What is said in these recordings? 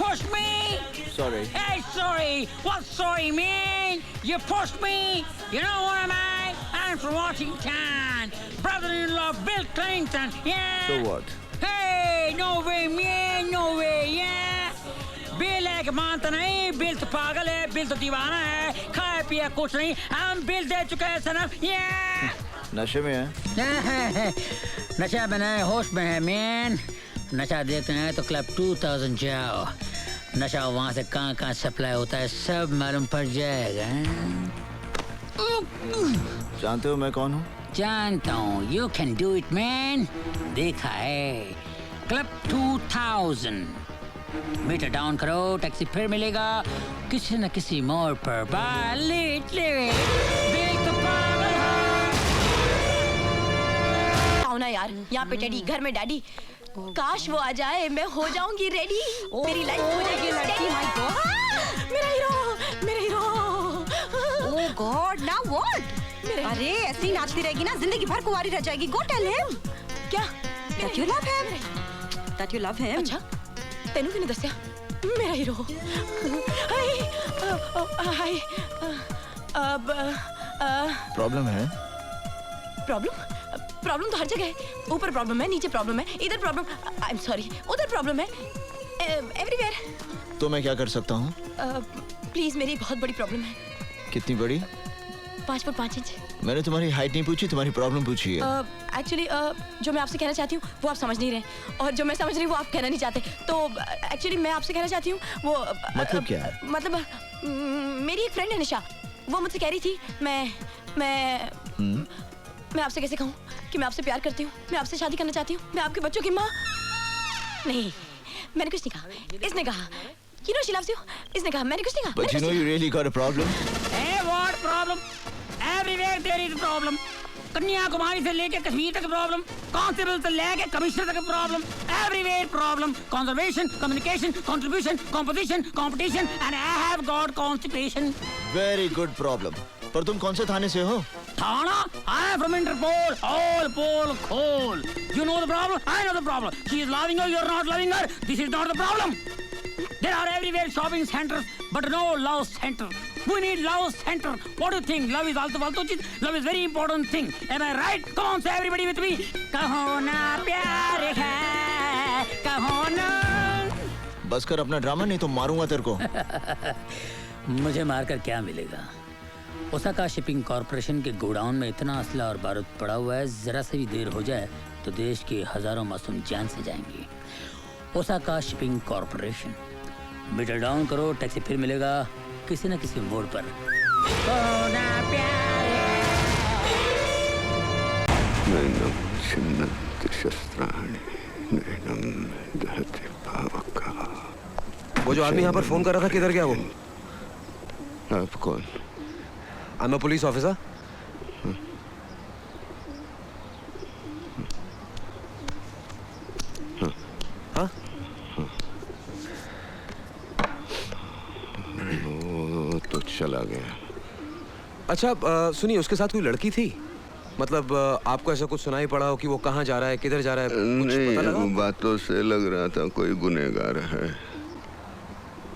pushed me. Sorry. Hey, sorry. What sorry, man? You pushed me. You know what am I? I'm from Washington. Brother-in-law Bill Clinton. Yeah. So what? Hey, no way, man. No way, yeah. Bill है कि मानता नहीं, bill तो पागल है, bill तो दीवाना है, खाए पिए कुछ नहीं, हम बिल दे चुके हैं सनम। नशे में है? नशा में नहीं, होश में है मैन। नशा देखते हैं तो क्लब 2000 जाओ, नशा वहाँ से कहाँ सप्लाई होता है सब मालूम पड़ जाएगा। जानते हो मैं कौन हूँ? जानता हूँ, you can do it man। देखा है, क्लब 2000 मीटर डाउन करो, टैक्सी फिर मिलेगा किसी न किसी मोड़ पर। आओ ना यार, यहाँ पे डैडी, घर में डैडी। काश वो आ जाए, मैं हो जाऊंगी रेडी। मेरी लाइफ हो जाएगी लड़की। माय गॉड, मेरा हीरो, मेरा hero. Oh God, now what? अरे ऐसे ही नाचती रहेगी ना, जिंदगी भर कुंवारी रह जाएगी। Go tell him. क्या? That you love him. That you love him. अच्छा, तेनू किने दस्या? मेरा हीरो। हाय, अब प्रॉब्लम है? प्रॉब्लम तो हर जगह है। ऊपर प्रॉब्लम है, नीचे प्रॉब्लम है, इधर प्रॉब्लम, आई एम सॉरी, उधर प्रॉब्लम है, एवरीवेयर। तो मैं क्या कर सकता हूँ? प्लीज, मेरी बहुत बड़ी प्रॉब्लम है। कितनी बड़ी? 5 फुट 5 इंच। मैंने तुम्हारी हाइट नहीं पूछी, तुम्हारी प्रॉब्लम पूछी है। एक्चुअली जो मैं आपसे कहना चाहती हूँ वो आप समझ नहीं रहे, और जो मैं समझ रही हूँ वो आप कहना नहीं चाहते। तो एक्चुअली मैं आपसे कहना चाहती हूँ वो मतलब क्या है? मतलब मेरी एक फ्रेंड है निशा, वो मुझसे कह रही थी मैं आपसे कैसे कहूँ कि मैं आपसे प्यार करती हूँ, मैं आपसे शादी करना चाहती हूँ, मैं आपके बच्चों की माँ। नहीं, मैंने कुछ नहीं कहा, इसने कहा। You know she loves you. इसने कहा, मैंने कुछ नहीं कहा। But you know you really got a problem. Hey, what problem? Everywhere there is a problem. Kanyakumari से लेके कश्मीर तक प्रॉब्लम, कांस्टेबल से लेके कमिश्नर तक problem, everywhere problem. Conservation, communication, contribution, composition, competition, and I have got constipation. Very good problem. पर तुम कौन से थाने से हो? थाना? I am from Interpol. All Pol खोल। You know the problem? I know the problem. She is loving you, you are not loving her. This is not the problem. There are everywhere shopping centers, but no love center. We need love center. What do you think? Love is also फालतू चीज. Love is very important thing. Am I right? Come on, say everybody with me. कहो ना प्यार है, कहो ना। बस कर अपना ड्रामा, नहीं तो मारूंगा तेरे को। मुझे मारकर क्या मिलेगा? ओसाका शिपिंग कॉर्पोरेशन के गोडाउन में इतना असला और बारूद पड़ा हुआ है, जरा से भी देर हो जाए तो देश के हजारों मासूम जान से जाएंगे। Osaka shipping corporation, meter down करो, टैक्सी फिर मिलेगा किसी न किसी मोड़ पर। वो जो आदमी यहाँ पर फोन कर रहा था, किधर गया वो? आप कौन? I'm a police officer. हाँ? वो तो चला गया। अच्छा, सुनिए, उसके साथ कोई लड़की थी? मतलब आपको ऐसा कुछ सुनाई पड़ा हो कि वो कहाँ जा रहा है, किधर जा रहा है? कुछ पता लगा? बातों से लग रहा था कोई गुनहगार है।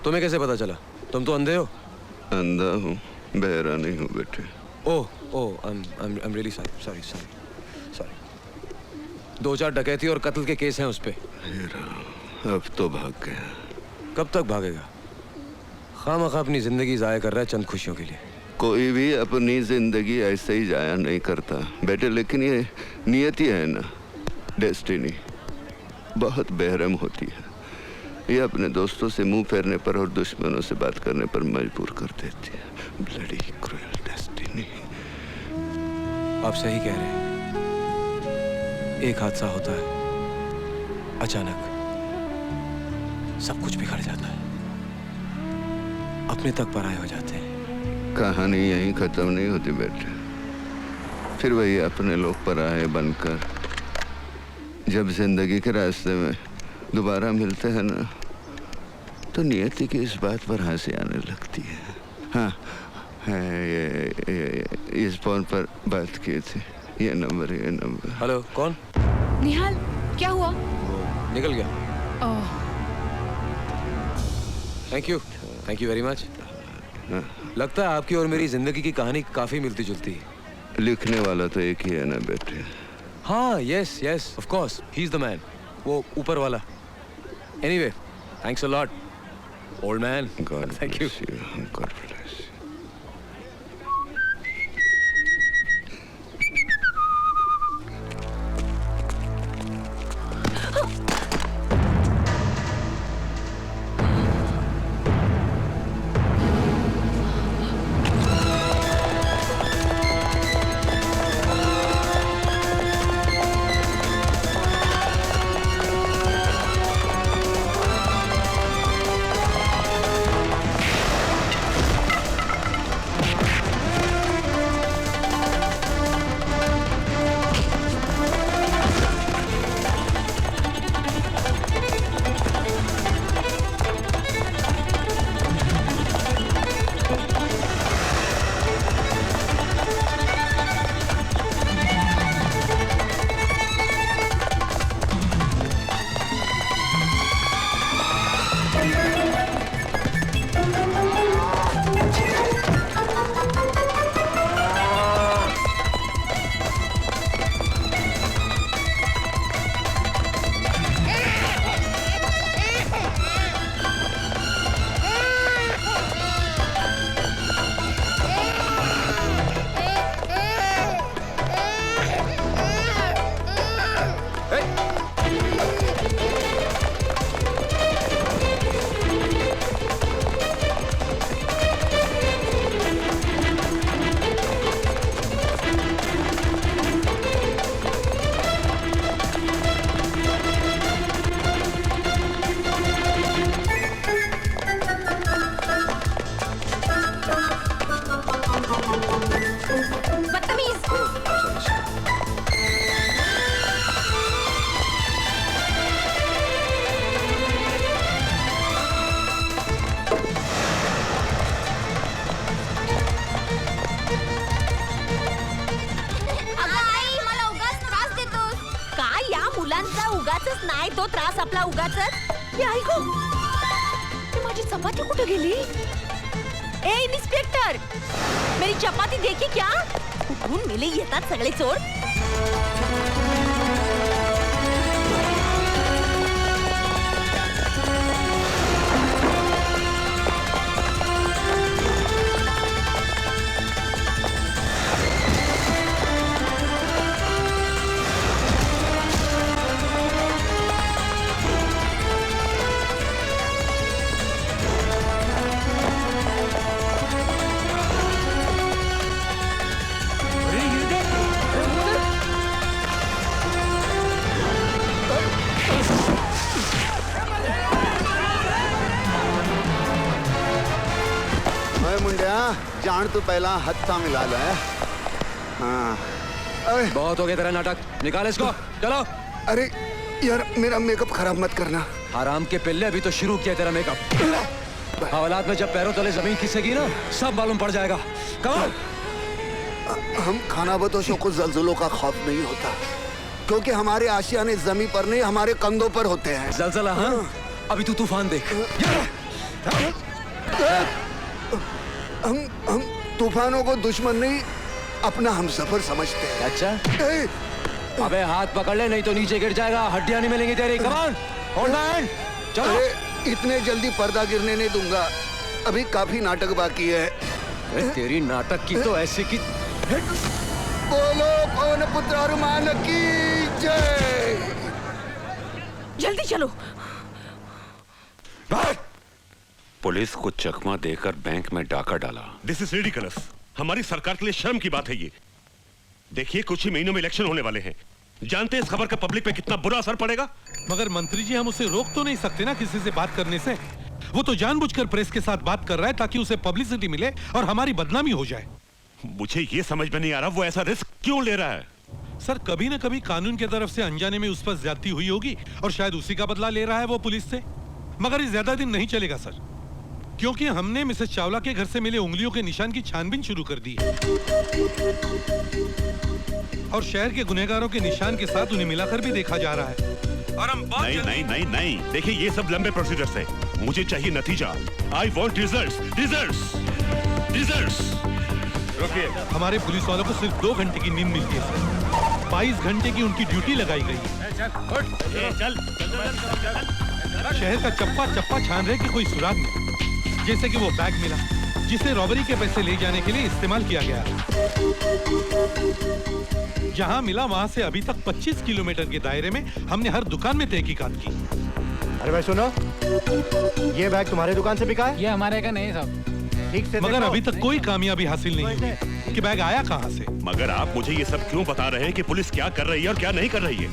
तुम्हें कैसे पता चला? तुम तो अंधे हो। अंधा हूँ, बहरा नहीं हूँ बेटे। ओह, I'm really sorry. 2-4 डकैती और कत्ल के केस हैं उस पे। अब तो भाग गया। कब तक भागेगा? खामखा अपनी जिंदगी जाया कर रहा है चंद खुशियों के लिए। कोई भी अपनी जिंदगी ऐसे ही जाया नहीं करता बेटे, लेकिन ये नियति है ना, डेस्टिनी, बहुत बेरहम होती है। ये अपने दोस्तों से मुंह फेरने पर और दुश्मनों से बात करने पर मजबूर कर देती है। Bloody cruel destiny. आप सही कह रहे हैं। एक हादसा होता है, अचानक सब कुछ बिखर जाता है, अपने तक पराये हो जाते हैं। कहानी यहीं खत्म नहीं होती बेटे, फिर वही अपने लोग पराये बनकर जब जिंदगी के रास्ते में दोबारा मिलते हैं ना, तो नियति की इस बात पर हंसी आने लगती है। हाँ, ये इस फोन पर बात की थी, ये नंबर। हेलो, कौन? निहाल, क्या हुआ? निकल गया। Thank you very much. लगता है आपकी और मेरी जिंदगी की कहानी काफी मिलती जुलती है। लिखने वाला तो एक ही है ना बेटे। हाँ, yes yes of course, he is the man, वो ऊपर वाला। Anyway, thanks a lot old man. God thank you. God bless you. उगाचच नाही तो त्रास आपला उगाचच. हे ऐकू माझी चपाती कुठे गेली? ए इन्स्पेक्टर, मेरी चपाती देखी क्या? कुठून मेले येतात सगळे चोर. जान तो पहला हत्था मिला लो है. हाँ. अरे बहुत हो गया तेरा नाटक, निकाल इसको, चलो. अरे यार मेरा मेकअप खराब मत करना. आराम के पिल्ले, अभी तो शुरू किया तेरा मेकअप. हवालात में जब पैरों तले जमीन खिसेगी ना, सब मालूम पड़ जाएगा. कमाल. हम खानाबदोशों को जल्जलों का खौफ नहीं होता, क्योंकि हमारे आशियाने जमीन पर नहीं हमारे कंधों पर होते हैं. जलजला? हाँ, अभी तू तूफान देख. हम तूफानों को दुश्मन नहीं अपना हमसफर समझते हैं. अच्छा. अबे हाथ पकड़ ले, नहीं तो नीचे गिर जाएगा, हड्डियां नहीं मिलेंगी तेरी. कमान होल्ड ऑन, चलो. इतने जल्दी पर्दा गिरने नहीं दूंगा, अभी काफी नाटक बाकी है. तेरी नाटक की तो ऐसे की. बोलो कौन पुत्र अरमान की जय. जल्दी चलो. पुलिस को चकमा देकर बैंक में डाका डाला. This is ridiculous. हमारी सरकार के लिए शर्म की बात है ये. देखिए कुछ ही महीनों में इलेक्शन होने वाले हैं. जानते हैं इस खबर का पब्लिक पे कितना बुरा असर पड़ेगा. मगर मंत्री जी, हम उसे रोक तो नहीं सकते ना किसी से बात करने से. वो तो जानबूझकर प्रेस के साथ बात कर रहा है ताकि उसे पब्लिसिटी मिले और हमारी बदनामी हो जाए. मुझे ये समझ में नहीं आ रहा वो ऐसा रिस्क क्यों ले रहा है. सर, कभी न कभी कानून की तरफ से अनजाने में उस पर ज्यादती हुई होगी और शायद उसी का बदला ले रहा है वो पुलिस से. मगर ये ज्यादा दिन नहीं चलेगा सर, क्योंकि हमने मिसेस चावला के घर से मिले उंगलियों के निशान की छानबीन शुरू कर दी है और शहर के गुनहगारों के निशान के साथ उन्हें मिलाकर भी देखा जा रहा है. और हम नहीं, देखिए ये सब लंबे प्रोसीजर्स हैं. मुझे चाहिए नतीजा। I want results, results, results. हमारे पुलिस वालों को सिर्फ 2 घंटे की नींद मिलती है सर। 22 घंटे की उनकी ड्यूटी लगाई गई है। शहर का चप्पा चप्पा छान रहे कि कोई सुराग नहीं। जैसे कि वो बैग मिला जिसे रॉबरी के पैसे ले जाने के लिए इस्तेमाल किया गया। जहां मिला वहां से अभी तक 25 किलोमीटर के दायरे में हमने हर दुकान में तहकीकात की। अरे भाई सुनो, ये बैग तुम्हारे दुकान से बिका है? ये हमारे का नहीं साहब। ठीक से मगर अभी तक कोई कामयाबी हासिल नहीं हुई कि बैग आया कहां से। मगर आप मुझे ये सब क्यों बता रहे हैं कि पुलिस क्या कर रही है और क्या नहीं कर रही है?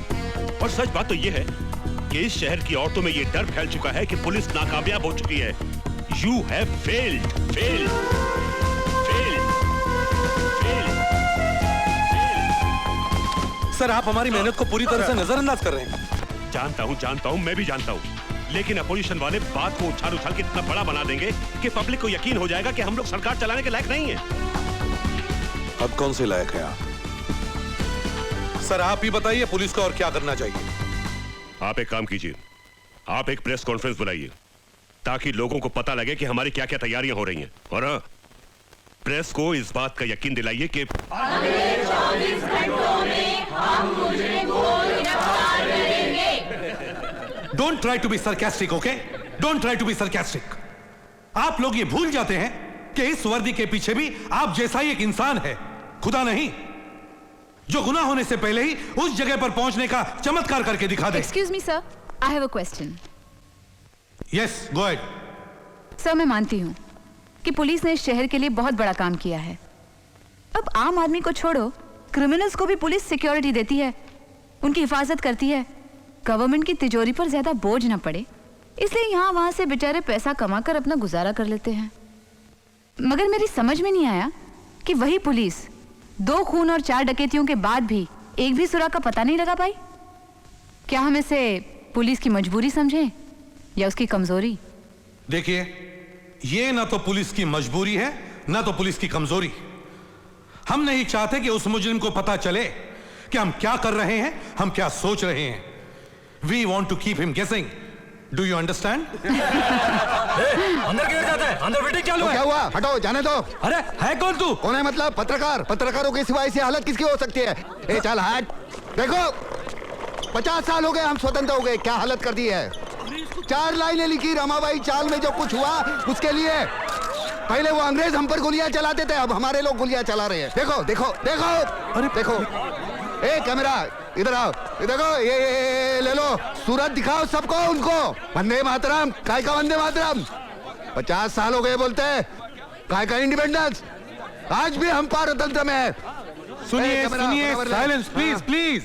और सच बात तो ये है कि इस शहर की औरतों में ये डर फैल चुका है कि पुलिस नाकामयाब हो चुकी है। You have failed, failed, failed, failed, failed. Sir आप हमारी मेहनत को पूरी तरह से नजरअंदाज कर रहे हैं। जानता हूँ, मैं भी जानता हूँ। लेकिन अपोजिशन वाले बात को उछाल उछाल के इतना बड़ा बना देंगे कि पब्लिक को यकीन हो जाएगा कि हम लोग सरकार चलाने के लायक नहीं है। अब कौन से लायक है आप? सर आप ही बताइए पुलिस को और क्या करना चाहिए। आप एक काम कीजिए, आप एक प्रेस कॉन्फ्रेंस बुलाइए ताकि लोगों को पता लगे कि हमारी क्या क्या तैयारियां हो रही हैं। और हाँ, प्रेस को इस बात का यकीन दिलाइए कि अगले 24 घंटों में हम मुझे गिरफ्तार करेंगे। Don't try to be sarcastic, okay? Don't try to be sarcastic. आप लोग ये भूल जाते हैं कि इस वर्दी के पीछे भी आप जैसा ही एक इंसान है, खुदा नहीं, जो गुनाह होने से पहले ही उस जगह पर पहुंचने का चमत्कार करके दिखा दे। Excuse me sir, I have a question. Yes, go ahead. Sir मैं मानती हूँ कि पुलिस ने इस शहर के लिए बहुत बड़ा काम किया है। अब आम आदमी को छोड़ो, क्रिमिनल्स को भी पुलिस सिक्योरिटी देती है, उनकी हिफाजत करती है, गवर्नमेंट की तिजोरी पर ज्यादा बोझ ना पड़े, इसलिए यहाँ वहां से बेचारे पैसा कमाकर अपना गुजारा कर लेते हैं। मगर मेरी समझ में नहीं आया कि वही पुलिस 2 खून और 4 डकैतियों के बाद भी एक भी सुराग का पता नहीं लगा पाई। क्या हम इसे पुलिस की मजबूरी समझें या उसकी कमजोरी? देखिए, ये ना तो पुलिस की मजबूरी है ना तो पुलिस की कमजोरी। हम नहीं चाहते कि उस मुजरिम को पता चले कि हम क्या कर रहे हैं, हम क्या सोच रहे हैं। We want to keep him guessing. Do you understand? अंदर क्यों जाता है? अंदर मीटिंग चालू है। क्या हुआ? हटो, जाने दो। अरे है कौन तू? कौन है मतलब? पत्रकार। पत्रकारों के सिवाय ऐसी हालत किसकी हो सकती है? ए चल हट। देखो 50 साल हो गए हम स्वतंत्र हो गए, क्या हालत कर दी है। 4 लाइनें लिखी रमाबाई चाल में, जो कुछ हुआ उसके लिए। पहले वो अंग्रेज हम पर गोलियां चलाते थे, अब हमारे लोग गोलियां चला रहे हैं। देखो देखो देखो, अरे देखो। ए कैमरा इधर आओ, ये देखो, ये ले लो, सूरत दिखाओ सबको, उनको। वंदे मातरम, काय का वंदे मातरम। 50 साल हो गए बोलते हैं, काय का इंडिपेंडेंस। आज भी हम पारतंत्र में है। सुनिए सुनिए, साइलेंस प्लीज प्लीज।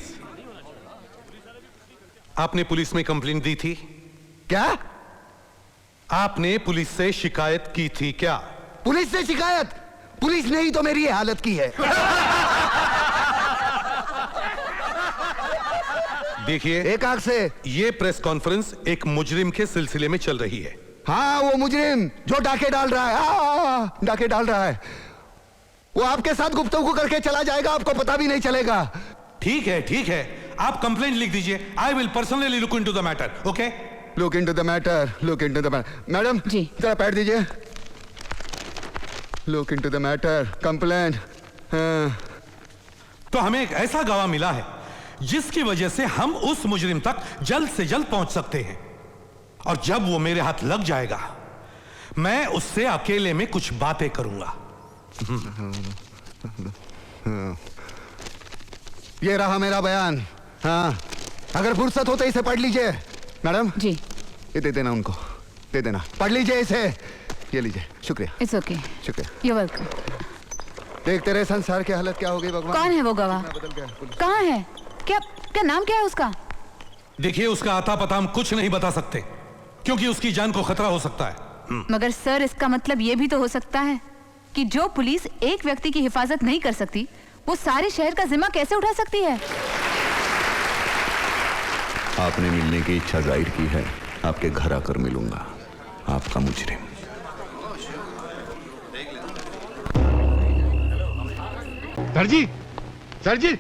आपने पुलिस में कंप्लेंट दी थी क्या? आपने पुलिस से शिकायत की थी क्या? पुलिस से शिकायत? पुलिस ने ही तो मेरी हालत की है। देखिए, एक आंख से ये प्रेस कॉन्फ्रेंस एक मुजरिम के सिलसिले में चल रही है। हाँ, वो मुजरिम जो डाके डाल रहा है, डाके डाल रहा है, वो आपके साथ गुफ्तगू करके चला जाएगा, आपको पता भी नहीं चलेगा। ठीक है, आप कंप्लेंट लिख दीजिए। I will personally look into the matter, okay? Look into the matter, look into the matter. Madam ji जरा पैड दीजिए। Look into the matter, complaint. तो हमें एक ऐसा गवाह मिला है जिसकी वजह से हम उस मुजरिम तक जल्द से जल्द पहुंच सकते हैं। और जब वो मेरे हाथ लग जाएगा, मैं उससे अकेले में कुछ बातें करूंगा। ये रहा मेरा बयान। हाँ, अगर फुर्सत हो तो इसे पढ़ लीजिए। मैडम जी, ये दे देना उनको, दे देना, पढ़ लीजिए इसे। ये लीजिए, शुक्रिया। इट्स ओके, शुक्रिया। You welcome. देखते रहे संसार की हालत क्या हो गई भगवान। कौन है वो गवाह? कहाँ है? क्या क्या नाम क्या है उसका? देखिए, उसका आता पता हम कुछ नहीं बता सकते क्योंकि उसकी जान को खतरा हो सकता है। मगर सर, इसका मतलब ये भी तो हो सकता है कि जो पुलिस एक व्यक्ति की हिफाजत नहीं कर सकती, वो सारे शहर का जिम्मा कैसे उठा सकती है? आपने मिलने की इच्छा जाहिर की है, आपके घर आकर मिलूंगा, आपका मुजरिम। सर जी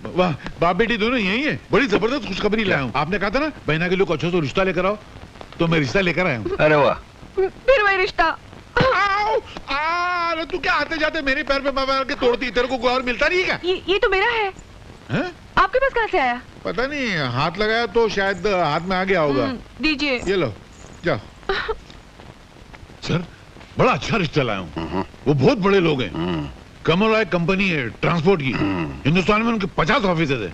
वाह, बाप बेटी दोनों यही है। बड़ी जबरदस्त खुशखबरी लाया हूँ। आपने कहा था ना बहना के लोग अच्छा तो रिश्ता लेकर आओ। तो मैं रिश्ता लेकर आया हूँ। अरे वाह, फिर वही रिश्ता। अरे तू क्या आते जाते मेरे पैर पे मार के तोड़ती, तेरे को कोई और मिलता नहीं है क्या? ये तो मेरा है। आपके पास कहाँ से आया? पता नहीं, हाथ लगाया तो शायद हाथ में आ गया होगा। दीजिए। ये लो, जाओ। सर, बड़ा अच्छा रिश्ता लाया हूँ। वो बहुत बड़े लोग हैं। कमल रॉय कंपनी है ट्रांसपोर्ट की। हिंदुस्तान में उनके 50 ऑफिस है,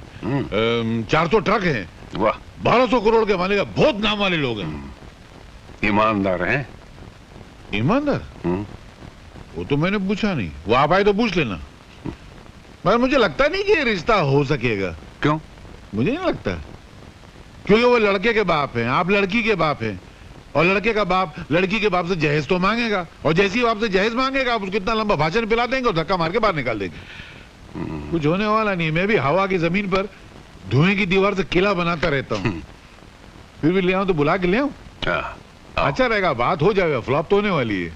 400 ट्रक हैं। वाह, 1200 करोड़ के मालिक, बहुत नाम वाले लोग हैं। ईमानदार हैं? ईमानदार? वो तो मैंने पूछा नहीं, वो आप आए तो पूछ लेना। मगर मुझे लगता नहीं कि ये रिश्ता हो सकेगा। क्यों? मुझे नहीं लगता, क्योंकि वो लड़के के बाप हैं, आप लड़की के बाप हैं, और लड़के का बाप लड़की के बाप से जहेज तो मांगेगा, और जैसे ही बाप से जहेज मांगेगा आप उसको इतना लंबा भाषण पिला देंगे और धक्का मार के बाहर निकाल देंगे। कुछ होने वाला नहीं। मैं भी हवा की जमीन पर धुएं की दीवार से किला बनाता रहता हूँ। फिर भी ले आऊं तो बुला के ले आऊं? अच्छा रहेगा, बात हो जाएगा, फ्लॉप तो होने वाली है।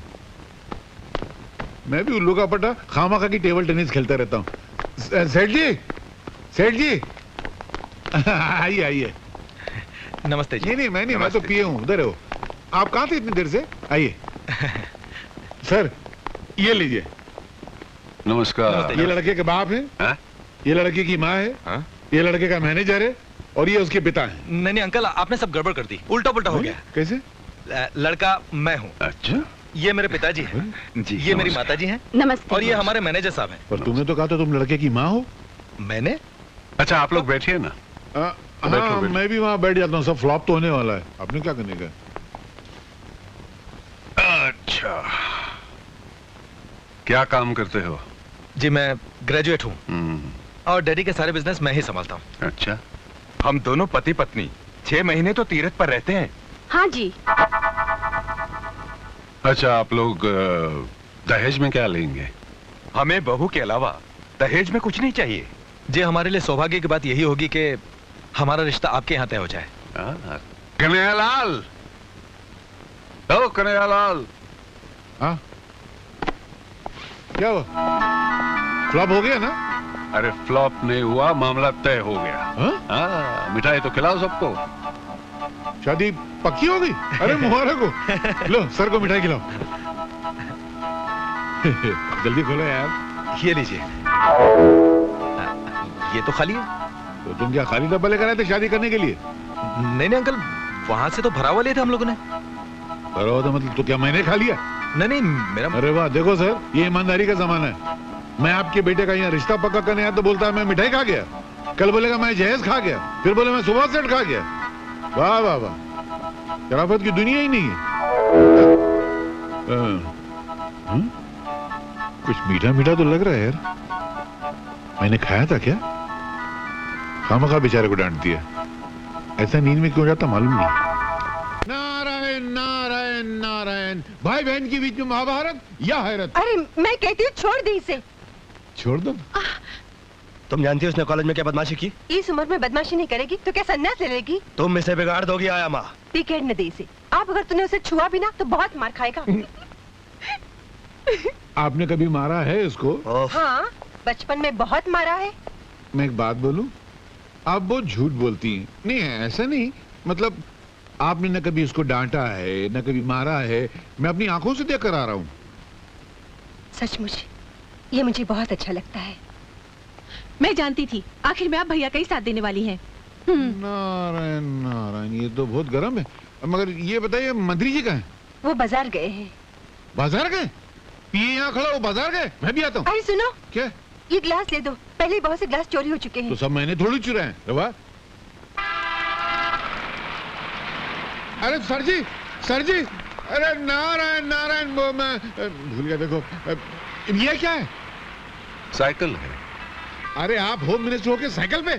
मैं भी उल्लू का पट्टा खामा की टेबल टेनिस खेलता रहता हूँ। सेठ जी, सेठ जी, आइए आइए। नमस्ते जी। नहीं, मैं तो पिए हूँ। उधर हो आप? कहाँ थे इतनी देर से? आइए। सर, ये लीजिए। नमस्कार। ये लड़के के बाप है, ये लड़के की माँ है, ये लड़के का मैनेजर है, और ये उसके पिता है। नहीं अंकल, आपने सब गड़बड़ कर दी, उल्टा पुल्टा हो गया। कैसे? लड़का मैं हूँ। अच्छा। ये मेरे पिताजी हैं जी, ये मेरी माताजी हैं। नमस्ते। और ये हमारे मैनेजर साहब हैं। पर तुमने तो कहा था तुम लड़के की माँ हो। मैंने? अच्छा, आप लोग बैठिए ना। हाँ, मैं भी वहाँ बैठ जाता हूँ। सब फ्लॉप तो होने वाला है, आपने क्या करने का? अच्छा, क्या काम करते हो? जी मैं ग्रेजुएट हूँ, और डैडी के सारे बिजनेस मैं ही संभालता हूँ। अच्छा, हम दोनों पति पत्नी 6 महीने तो तीरथ पर रहते हैं। हाँ जी। अच्छा, आप लोग दहेज में क्या लेंगे? हमें बहू के अलावा दहेज में कुछ नहीं चाहिए। जी, हमारे लिए सौभाग्य की बात यही होगी कि हमारा रिश्ता आपके यहाँ तय हो जाए। कन्हैयालाल, ओ कन्हैयालाल। हाँ, क्या हुआ? फ्लॉप हो गया ना? अरे फ्लॉप नहीं हुआ, मामला तय हो गया। हाँ, मिठाई तो खिलाओ सबको। शादी पक्की हो गई? अरे मुबारक हो। लो, सर को मिठाई खिलाओ। जल्दी खोलो यार। ये लीजिए। ये तो खाली है। तो तुम क्या खाली डब्बा लेकर आए थे शादी करने के लिए? नहीं अंकल, वहां से तो भरा हुआ लिए थे हम लोगों ने। भरा हुआ था मतलब? तो क्या मैंने खा लिया? नहीं, मेरा। अरे वाह, देखो सर, ये ईमानदारी का जमाना है। मैं आपके बेटे का यहाँ रिश्ता पक्का करने आया तो बोलता है मैं मिठाई खा गया, कल बोलेगा मैं जहेज खा गया, फिर बोले मैं सुबह सेट खा गया। वाह वाह वाह, शराफत की दुनिया ही नहीं है। कुछ मीठा मीठा तो लग रहा है यार। मैंने खाया था क्या? खामखा बेचारे को डांट दिया। ऐसा नींद में क्यों जाता मालूम नहीं। नारायण नारायण नारायण। भाई बहन के बीच में महाभारत या हैरत? अरे मैं कहती हूँ छोड़ दी इसे। छोड़ दो? तुम जानती हो उसने कॉलेज में क्या बदमाशी की? इस उम्र में बदमाशी नहीं करेगी तो क्या सन्यास ले लेगी? तुम इसे बिगाड़ दोगी आया माँ। टिकट न दे इसे। आप अगर तूने उसे छुआ भी ना तो बहुत मार खाएगा। आपने कभी मारा है इसको? हाँ, बचपन में बहुत मारा है। मैं एक बात बोलूं, आप बहुत झूठ बोलती हैं। नहीं ऐसा नहीं, मतलब आपने न कभी इसको डांटा है न कभी मारा है। मैं अपनी आंखों से देख कर आ रहा हूँ। सचमुच ये मुझे बहुत अच्छा लगता है। मैं जानती थी आखिर में आप भैया का ही साथ देने वाली हैं। नारायण नारायण, ये तो बहुत गर्म है। मगर ये बताइए मंत्री जी कहाँ हैं? वो बाजार गए हैं। बाजार गए? पिए यहाँ खड़ा, वो बाजार गए? मैं भी आता हूँ। अरे सुनो, क्या? ये ग्लास ले दो। पहले ही बहुत से ग्लास चोरी हो चुके हैं। तो सब मैंने थोड़ी चुराए हैं। रवा? अरे सर जी, सर जी, अरे नारायण नारायण, वो मैं भूल गया। देखो ये क्या है? साइकिल है। अरे आप होम मिनिस्टर होके साइकिल पे?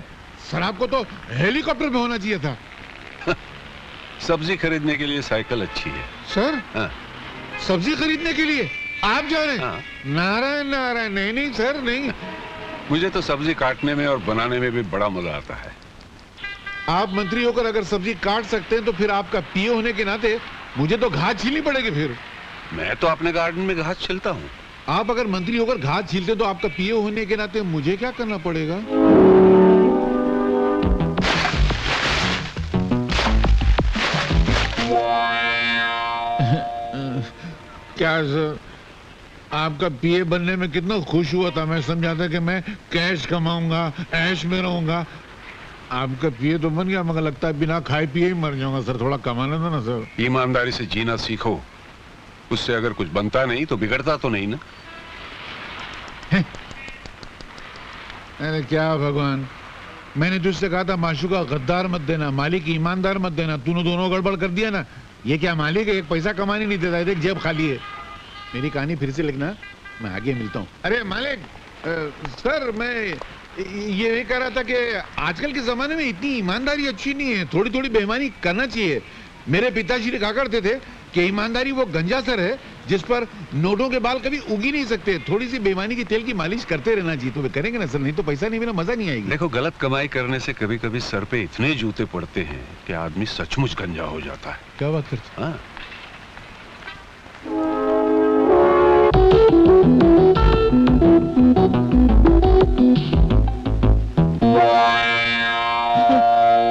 सर आपको तो हेलीकॉप्टर में होना चाहिए था। सब्जी खरीदने के लिए साइकिल अच्छी है। सर? हाँ। सब्जी खरीदने के लिए आप जा रहे हैं? हाँ। नारायण नारायण, नहीं नहीं सर नहीं। मुझे तो सब्जी काटने में और बनाने में भी बड़ा मजा आता है। आप मंत्री होकर अगर सब्जी काट सकते हैं तो फिर आपका पीए होने के नाते मुझे तो घास छीलनी पड़ेगी। फिर मैं तो अपने गार्डन में घास छिलता हूँ। आप अगर मंत्री होकर घास छीलते तो आपका पीए होने के नाते मुझे क्या करना पड़ेगा? क्या सर, आपका पीए बनने में कितना खुश हुआ था। मैं समझा था कि मैं कैश कमाऊंगा, ऐश में रहूंगा। आपका पीए तो बन गया, मगर लगता है बिना खाए पिए ही मर जाऊंगा सर। थोड़ा कमाना था ना सर। ईमानदारी से जीना सीखो, उससे अगर कुछ बनता नहीं तो बिगड़ता तो नहीं ना। अरे क्या भगवान, मैंने तुझसे कहा था माशूका गद्दार मत देना, मालिक ईमानदार मत देना। तूने दोनों गड़बड़ कर दिया ना। ये क्या मालिक है, एक पैसा कमाने नहीं देता, एक जेब खाली है। मेरी कहानी फिर से लिखना, मैं आगे मिलता हूँ। अरे मालिक, सर मैं ये कह रहा था कि आजकल के जमाने में इतनी ईमानदारी अच्छी नहीं है, थोड़ी थोड़ी बेईमानी करना चाहिए। मेरे पिताजी ने कहा करते थे कि ईमानदारी वो गंजा सर है जिस पर नोटों के बाल कभी उग ही नहीं सकते। थोड़ी सी बेईमानी की तेल की मालिश करते रहना चाहिए। तो वे करेंगे ना सर, नहीं तो पैसा नहीं मिला, मजा नहीं आएगी। देखो, गलत कमाई करने से कभी कभी सर पे इतने जूते पड़ते हैं कि आदमी सचमुच गंजा हो जाता है। क्या बात करते? हाँ।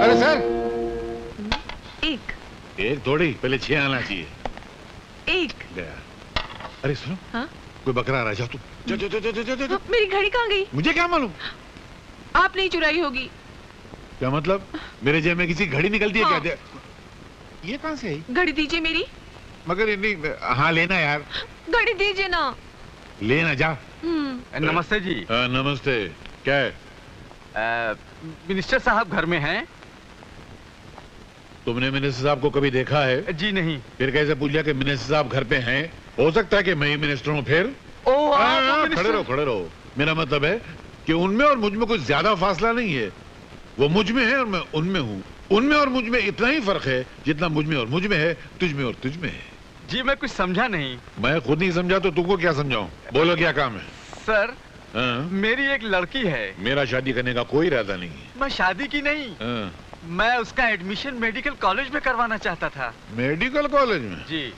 अरे सर, एक थोड़ी, पहले 6 आना चाहिए। एक गया। अरे सुनो, हाँ? कोई बकरा आ रहा है, जा तू। जा। मेरी घड़ी कहाँ गई? मुझे क्या मालूम? आपने ही चुराई होगी। क्या मतलब? मेरे जेब में किसी घड़ी निकलती है? हाँ। क्या? ये कहाँ से आई? घड़ी दीजिए मेरी। मगर नहीं, हाँ लेना यार। घड़ी दीजिए ना। लेना, जा। नमस्ते जी। नमस्ते। क्या है? मिनिस्टर साहब घर में हैं? तुमने मिनिस्टर साहब को कभी देखा है? जी नहीं। फिर कैसे पूछ लिया कि मिनिस्टर साहब घर पे हैं? हो सकता है कि मैं ही मिनिस्टर हूँ फिर। खड़े रहो, खड़े रहो। मेरा मतलब है कि उनमें और मुझ में कुछ ज्यादा फासला नहीं है। वो मुझ में है और मैं उनमें हूँ। उनमें और मुझ में इतना ही फर्क है जितना मुझ में और मुझ में है, तुझ में और तुझ में है। जी मैं कुछ समझा नहीं। मैं खुद नहीं समझा तो तुमको क्या समझाऊं? बोलो क्या काम है? सर, मेरी एक लड़की है। मेरा शादी करने का कोई इरादा नहीं है। मैं शादी की नहीं, मैं उसका एडमिशन मेडिकल कॉलेज में करवाना चाहता था। मेडिकल कॉलेज में? जी।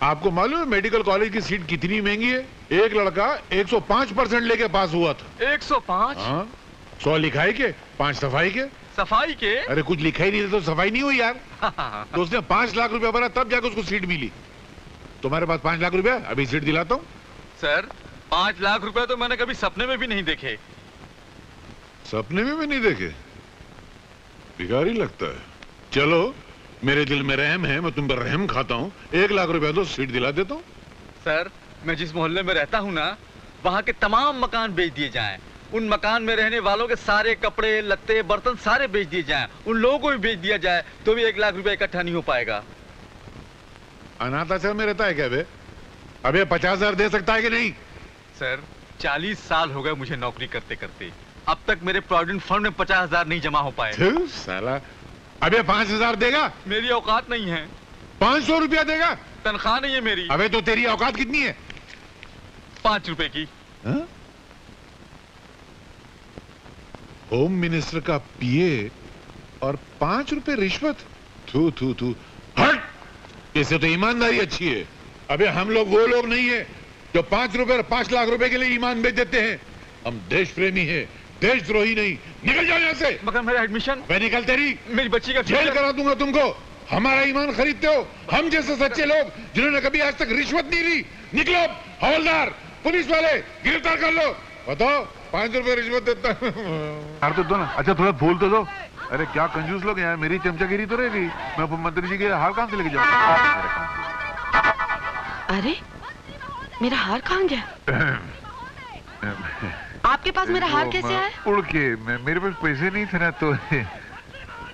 आपको मालूम है मेडिकल कॉलेज की सीट कितनी महंगी है? एक लड़का 105% लेके पास हुआ था। 105? हाँ। 100 लिखाई के, 5 सफाई के। सफाई के? अरे कुछ लिखा ही नहीं तो सफाई नहीं हुई यार। तो उसने 5 लाख रुपया भरा तब जाकर उसको सीट मिली। तुम्हारे पास 5 लाख रुपया, अभी सीट दिलाता हूँ। सर, 5 लाख रुपए तो मैंने कभी सपने में भी नहीं देखे। सपने में भी नहीं देखे? भिखारी लगता है। चलो, मेरे दिल में रहम है, मैं तुम पर रहम खाता हूँ। 1 लाख रुपया तो सीट दिला देता हूँ। सर, मैं जिस मोहल्ले में रहता हूँ ना, वहाँ के तमाम मकान बेच दिए जाएं। उन मकान में रहने वालों के सारे कपड़े, लत्ते, बर्तन सारे बेच दिए जाएं। उन लोगों को भी बेच दिया जाए तो भी 1 लाख रुपए इकट्ठा नहीं हो पाएगा। अनाथ आश्रम में रहता है क्या बे? अबे 50,000 दे सकता है कि नहीं? सर, 40 साल हो गए मुझे नौकरी करते करते, अब तक मेरे प्रोविडेंट फंड में 50,000 नहीं जमा हो पाए। साला, अबे 5,000 देगा? मेरी औकात नहीं है। 500 रुपया देगा? तनख्वाह नहीं है मेरी। अबे तो तेरी औकात कितनी है? 5 रुपए की। हा? होम मिनिस्टर का पीए और 5 रुपए रिश्वत? थू थू थू, हट! इससे तो ईमानदारी अच्छी है। अबे हम लोग वो लोग नहीं है जो 5 रुपए और 5 लाख रुपए के लिए ईमान बेच देते हैं। हम देश प्रेमी है, देशद्रोही नहीं। निकल जाओ यहाँ से। मगर मेरा एडमिशन? मैं निकल, तेरी मेरी बच्ची का जेल करा दूंगा तुमको। हमारा ईमान खरीदते हो? हम जैसे सच्चे लोग जिन्होंने कभी आज तक रिश्वत नहीं ली। निकलो, हवलदार, पुलिस वाले, गिरफ्तार कर लो। बताओ, 5 रुपए रिश्वत देता यार तो दो ना। अच्छा थोड़ा फूल तो दो। अरे क्या कंजूस लोग यार, मेरी चमचागिरी तो रहेगी। मैं मंत्री जी के हार कहाँ से लेके जाऊँ? अरे मेरा हार कहाँ गया? आपके पास मेरा हार कैसे आया? उड़ के, मेरे पास पैसे नहीं थे ना तो।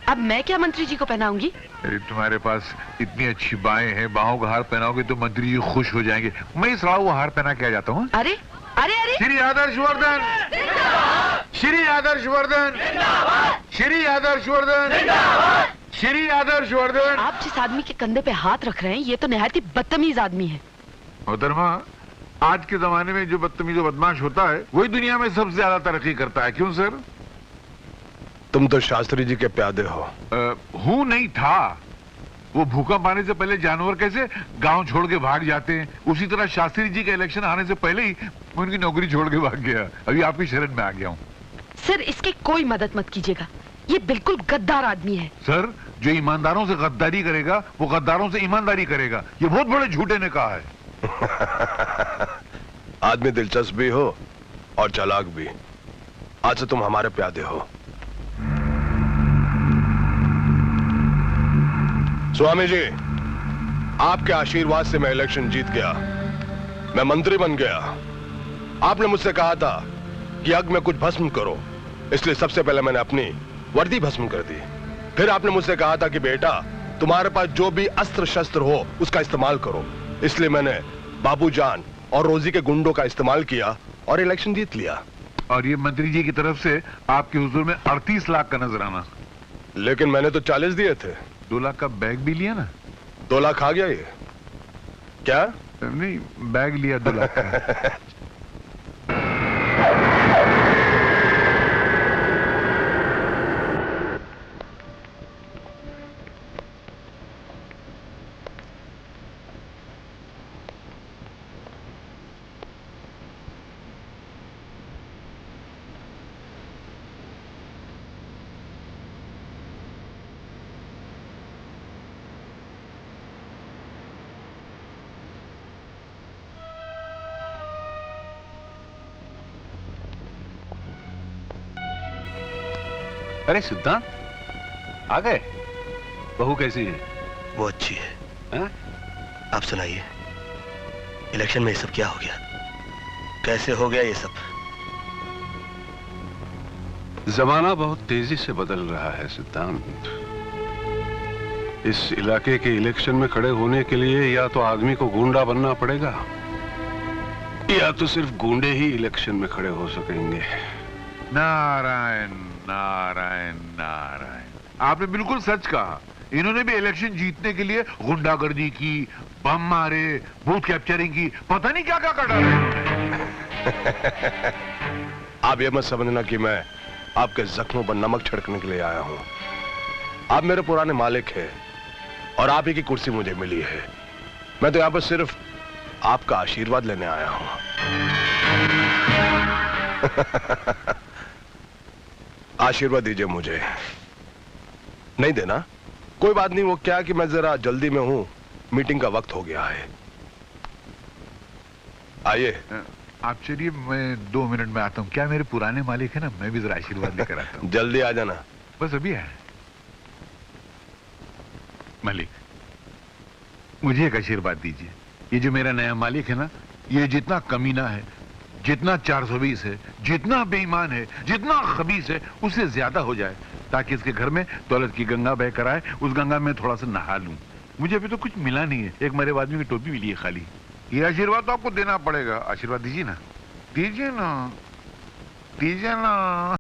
अब मैं क्या मंत्री जी को पहनाऊंगी? अरे तुम्हारे पास इतनी अच्छी बाहें हैं, बाहों का हार पहनाओगे तो मंत्री जी खुश हो जाएंगे। मैं इस राव हार पहना के आ जाता हूँ। अरे अरे अरे, श्री आदर्श वर्धन, श्री आदर्श वर्धन, श्री आदर्श वर्धन, श्री आदर्श वर्धन। आप जिस आदमी के कंधे पे हाथ रख रहे हैं ये तो निहायत ही बदतमीज आदमी है। मोहतरमा, आज के जमाने में जो बदतमीज और बदमाश होता है वही दुनिया में सबसे ज्यादा तरक्की करता है। क्यों सर? तुम तो शास्त्री जी के प्यादे हो। हूं नहीं था। वो भूकंप आने से पहले जानवर कैसे गांव छोड़ के भाग जाते हैं, उसी तरह शास्त्री जी के इलेक्शन आने से पहले ही मैं उनकी नौकरी छोड़ के भाग गया। अभी आपकी शरण में आ गया हूँ। सर, इसकी कोई मदद मत कीजिएगा, ये बिल्कुल गद्दार आदमी है। सर, जो ईमानदारों से गद्दारी करेगा वो गद्दारों से ईमानदारी करेगा, ये बहुत बड़े झूठे ने कहा है। आदमी दिलचस्प भी हो और चालाक भी। आज से तुम हमारे प्यादे हो। स्वामी जी, आपके आशीर्वाद से मैं इलेक्शन जीत गया, मैं मंत्री बन गया। आपने मुझसे कहा था कि यज्ञ में कुछ भस्म करो, इसलिए सबसे पहले मैंने अपनी वर्दी भस्म कर दी। फिर आपने मुझसे कहा था कि बेटा तुम्हारे पास जो भी अस्त्र शस्त्र हो उसका इस्तेमाल करो, इसलिए मैंने बाबूजान और रोजी के गुंडों का इस्तेमाल किया और इलेक्शन जीत लिया। और ये मंत्री जी की तरफ से आपके हुजूर में 38 लाख का नजराना। लेकिन मैंने तो 40 दिए थे। 2 लाख का बैग भी लिया ना? 2 लाख आ गया ये क्या? नहीं, बैग लिया 2 लाख का। अरे सिद्धांत आ गए। बहू कैसी है? वो अच्छी है। आप सुनाइए, इलेक्शन में ये सब क्या हो गया? कैसे हो गया ये सब? जमाना बहुत तेजी से बदल रहा है सिद्धांत। इस इलाके के इलेक्शन में खड़े होने के लिए या तो आदमी को गूंडा बनना पड़ेगा या तो सिर्फ गूंडे ही इलेक्शन में खड़े हो सकेंगे। नारायण नारायण नारायण, आपने बिल्कुल सच कहा। इन्होंने भी इलेक्शन जीतने के लिए गुंडागर्दी की, बम मारे, बूथ कैप्चरिंग की, पता नहीं क्या क्या कर डाला इन्होंने। आप ये मत समझना कि मैं आपके जख्मों पर नमक छिड़कने के लिए आया हूं। आप मेरे पुराने मालिक हैं और आप ही की कुर्सी मुझे मिली है। मैं तो यहां पर सिर्फ आपका आशीर्वाद लेने आया हूं। आशीर्वाद दीजिए मुझे। नहीं देना? कोई बात नहीं, वो क्या कि मैं जरा जल्दी में हूं, मीटिंग का वक्त हो गया है। आइए। आप चलिए, मैं 2 मिनट में आता हूँ। क्या मेरे पुराने मालिक है ना, मैं भी जरा आशीर्वाद लेकर आता हूँ। जल्दी आ जाना। बस अभी है। मालिक, मुझे एक आशीर्वाद दीजिए। ये जो मेरा नया मालिक है ना, ये जितना कमीना है, जितना 420 है, जितना बेईमान है, जितना खबीस है, उससे ज्यादा हो जाए, ताकि इसके घर में दौलत की गंगा बह कर आए, उस गंगा में थोड़ा सा नहा लूं। मुझे अभी तो कुछ मिला नहीं है, एक मरे आदमी की टोपी मिली है खाली। ये आशीर्वाद तो आपको देना पड़ेगा। आशीर्वाद दीजिए ना, दीजिए ना, दीजिए ना।